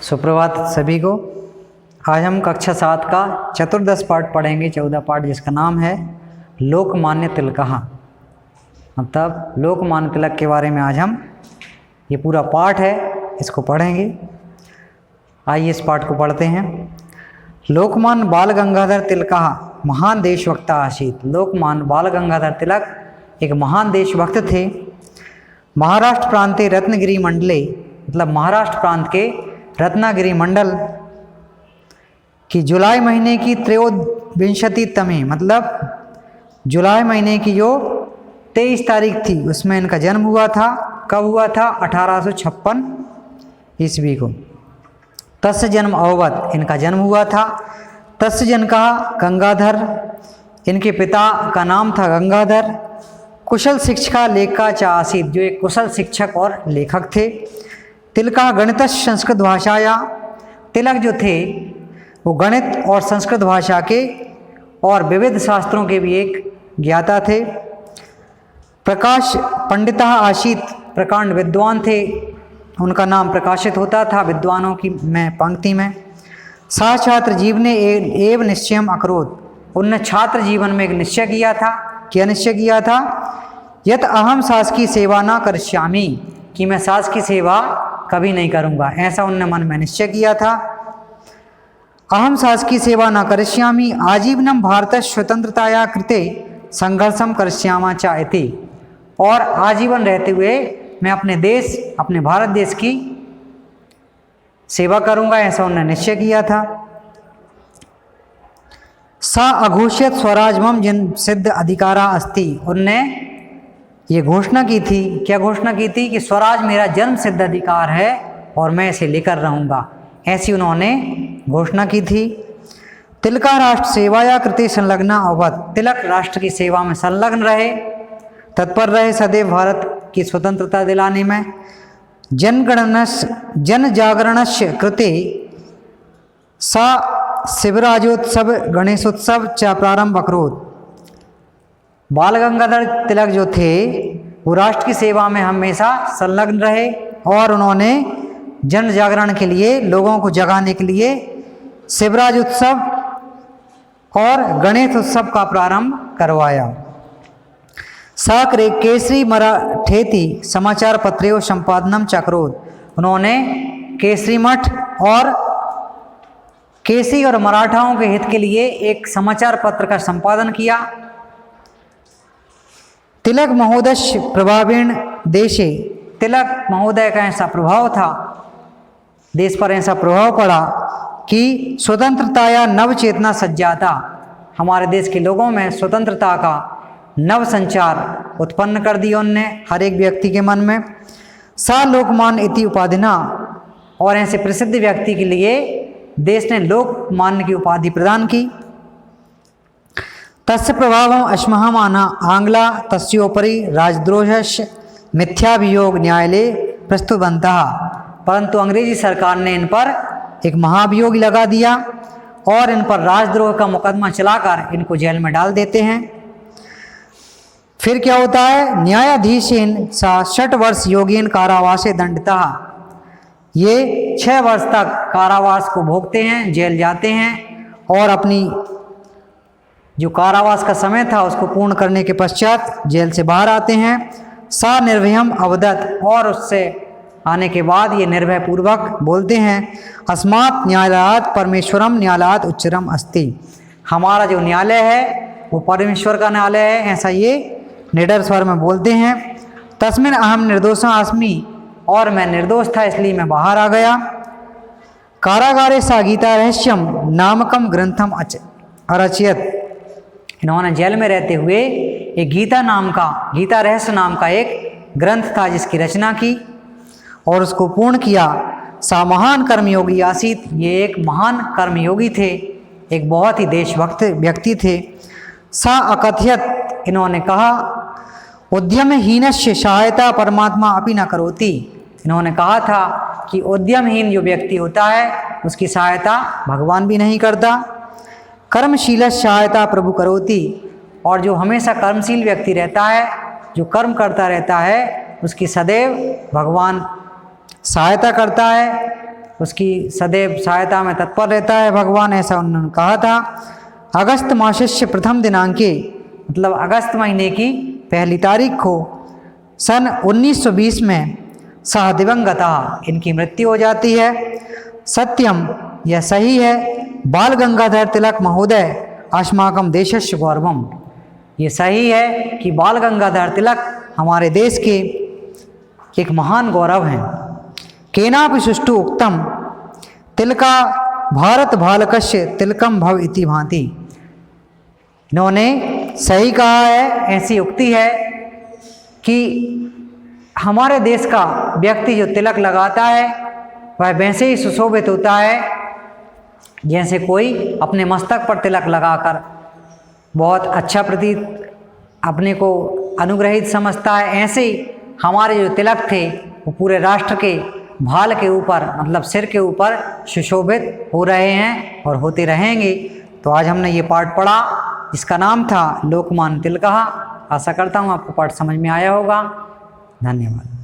सुप्रभात सभी को। आज हम कक्षा 7 का चतुर्दश पाठ पढ़ेंगे, 14 पाठ, जिसका नाम है लोकमान्य तिलकः। मतलब लोकमान्य तिलक के बारे में आज हम ये पूरा पाठ है इसको पढ़ेंगे। आइए इस पाठ को पढ़ते हैं। लोकमान्य बाल गंगाधर तिलकः महान देशभक्ता आसीत्। लोकमान्य बाल गंगाधर तिलक एक महान देशभक्त थे। महाराष्ट्र प्रांते रत्नगिरी मंडले, मतलब महाराष्ट्र प्रांत के रत्नागिरी मंडल की जुलाई महीने की त्रयोविंशतितमे, मतलब जुलाई महीने की जो 23 तारीख थी उसमें इनका जन्म हुआ था। कब हुआ था? 1856 ईस्वी को। तस्य जन्म अभवत्, इनका जन्म हुआ था। तस्य जन का गंगाधर, इनके पिता का नाम था गंगाधर। कुशल शिक्षिका लेखका च आसीत्, जो एक कुशल शिक्षक और लेखक थे। तिलका गणित संस्कृत भाषाया, तिलक जो थे वो गणित और संस्कृत भाषा के और विविध शास्त्रों के भी एक ज्ञाता थे। प्रकाश पंडितः आसीत्, प्रकांड विद्वान थे, उनका नाम प्रकाशित होता था विद्वानों की पंक्ति में। सा छात्र जीवने एव निश्चयम अकरोत्, उनने छात्र जीवन में एक निश्चय किया था। क्या निश्चय किया था? यत अहम शासकीय सेवा न करिष्यामि, कि मैं शासकीय सेवा कभी नहीं करूँगा, ऐसा उनने मन में निश्चय किया था। अहम शासकीय सेवा न करिष्यामि आजीवनम भारत स्वतंत्रताया कृते संघर्षम करिष्यामा च इति, और आजीवन रहते हुए मैं अपने देश, अपने भारत देश की सेवा करूँगा, ऐसा उन्होंने निश्चय किया था। सा अघोषित स्वराजमम जिन सिद्ध अधिकारा अस्ति, उनने ये घोषणा की थी। क्या घोषणा की थी? कि स्वराज मेरा जन्म सिद्ध अधिकार है और मैं इसे लेकर रहूँगा, ऐसी उन्होंने घोषणा की थी। तिलका राष्ट्र सेवाया कृते संलग्ना अभवत्, तिलक राष्ट्र की सेवा में संलग्न रहे, तत्पर रहे सदैव भारत की स्वतंत्रता दिलाने में। जन जागरणस्य कृते सा शिवराजोत्सव गणेशोत्सव च प्रारंभ अकरोत्। बाल गंगाधर तिलक जो थे वो राष्ट्र की सेवा में हमेशा संलग्न रहे और उन्होंने जन जागरण के लिए, लोगों को जगाने के लिए शिवराज उत्सव और गणेश उत्सव का प्रारंभ करवाया। साकरे केसरी मराठेति समाचार पत्रेव संपादनम चक्रोत, उन्होंने केसरी मठ और केसी और मराठाओं के हित के लिए एक समाचार पत्र का संपादन किया। तिलक महोदय प्रभावेण देशे, तिलक महोदय का ऐसा प्रभाव था, देश पर ऐसा प्रभाव पड़ा कि स्वतंत्रताया नव चेतना सज्जाता, हमारे देश के लोगों में स्वतंत्रता का नव संचार उत्पन्न कर दिया उनने हर एक व्यक्ति के मन में। सा लोकमान्य इति उपाधिना, और ऐसे प्रसिद्ध व्यक्ति के लिए देश ने लोकमान्य की उपाधि प्रदान की। तस्य प्रभावम् अश्महमाना आंग्ला तस्योपरि राजद्रोहस्य मिथ्याभियोग न्यायालये प्रस्तुतवन्तः, परंतु अंग्रेजी सरकार ने इन पर एक महाभियोग लगा दिया और इन पर राजद्रोह का मुकदमा चलाकर इनको जेल में डाल देते हैं। फिर क्या होता है? न्यायाधीशेन सा 60 वर्ष योगेन कारावासे दंडितः, ये 6 वर्ष तक कारावास को भोगते हैं, जेल जाते हैं और अपनी जो कारावास का समय था उसको पूर्ण करने के पश्चात जेल से बाहर आते हैं। सा निर्भयम अवदत्, और उससे आने के बाद ये निर्भय पूर्वक बोलते हैं, अस्मात् न्यायालयात् परमेश्वरम न्यायालयात् उच्चरम अस्ति, हमारा जो न्यायालय है वो परमेश्वर का न्यायालय है, ऐसा ये निडर स्वर में बोलते हैं। तस्मिन् अहम निर्दोषा अस्मि, और मैं निर्दोष था इसलिए मैं बाहर आ गया। कारागारे सा गीता रहस्यम नामकम ग्रंथम अरचयत, इन्होंने जेल में रहते हुए एक गीता रहस्य नाम का एक ग्रंथ था जिसकी रचना की और उसको पूर्ण किया। सा महान कर्मयोगी आसीत्, ये एक महान कर्मयोगी थे, एक बहुत ही देशभक्त व्यक्ति थे। सा अकथयत, इन्होंने कहा, उद्यमहीनस्य सहायता परमात्मा अपि न करोति, इन्होंने कहा था कि उद्यमहीन जो व्यक्ति होता है उसकी सहायता भगवान भी नहीं करता। कर्मशील सहायता प्रभु करोति, और जो हमेशा कर्मशील व्यक्ति रहता है, जो कर्म करता रहता है, उसकी सदैव भगवान सहायता करता है। उसकी सदैव सहायता में तत्पर रहता है भगवान, ऐसा उन्होंने कहा था। अगस्त मासस्य प्रथम दिनांके, मतलब अगस्त महीने की पहली तारीख को सन 1920 में सह दिवंगता, इनकी मृत्यु हो जाती है। सत्यम, यह सही है, बाल गंगाधर तिलक महोदय अस्माकं देशस्य गौरवम, ये सही है कि बाल गंगाधर तिलक हमारे देश के एक महान गौरव हैं। केनापि सुष्ठु उक्तम तिलका भारत बालकस्य तिलकम भव इति भांति, इन्होंने सही कहा है, ऐसी उक्ति है कि हमारे देश का व्यक्ति जो तिलक लगाता है वह वैसे ही सुशोभित होता है जैसे कोई अपने मस्तक पर तिलक लगाकर बहुत अच्छा प्रतीत अपने को अनुग्रहित समझता है। ऐसे ही हमारे जो तिलक थे वो पूरे राष्ट्र के भाल के ऊपर, मतलब सिर के ऊपर सुशोभित हो रहे हैं और होते रहेंगे। तो आज हमने ये पाठ पढ़ा, इसका नाम था लोकमान्य तिलक। आशा करता हूँ आपको पाठ समझ में आया होगा। धन्यवाद।